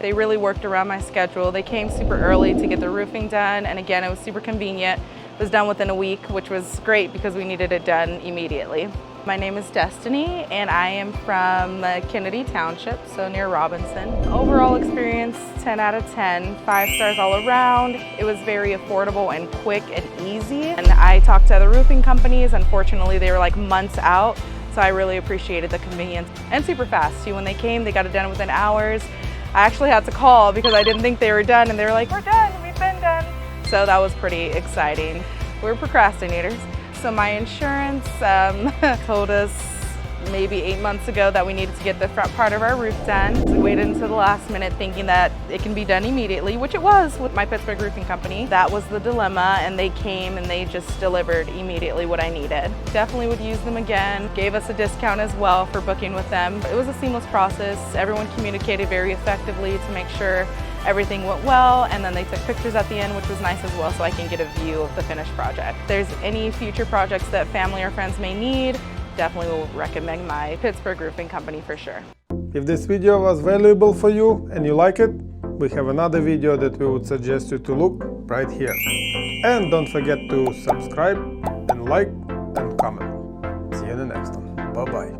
They really worked around my schedule. They came super early to get the roofing done, and again, it was super convenient. It was done within a week, which was great because we needed it done immediately. My name is Destiny, and I am from Kennedy Township, so near Robinson. Overall experience, 10 out of 10, 5 stars all around. It was very affordable and quick and easy. And I talked to other roofing companies. Unfortunately, they were like months out, so I really appreciated the convenience. And super fast, too. When they came, they got it done within hours. I actually had to call because I didn't think they were done, and they were like, "We're done, we've been done." So that was pretty exciting. We're procrastinators. So my insurance told us maybe 8 months ago that we needed to get the front part of our roof done. We waited until the last minute thinking that it can be done immediately, which it was with my Pittsburgh roofing company. That was the dilemma, and they came and they just delivered immediately what I needed. Definitely would use them again. Gave us a discount as well for booking with them. It was a seamless process. Everyone communicated very effectively to make sure everything went well, and then they took pictures at the end, which was nice as well, so I can get a view of the finished project. If there's any future projects that family or friends may need, definitely will recommend my Pittsburgh roofing company for sure. If this video was valuable for you and you like it, we have another video that we would suggest you to look right here. And don't forget to subscribe and like and comment. See you in the next one. Bye bye.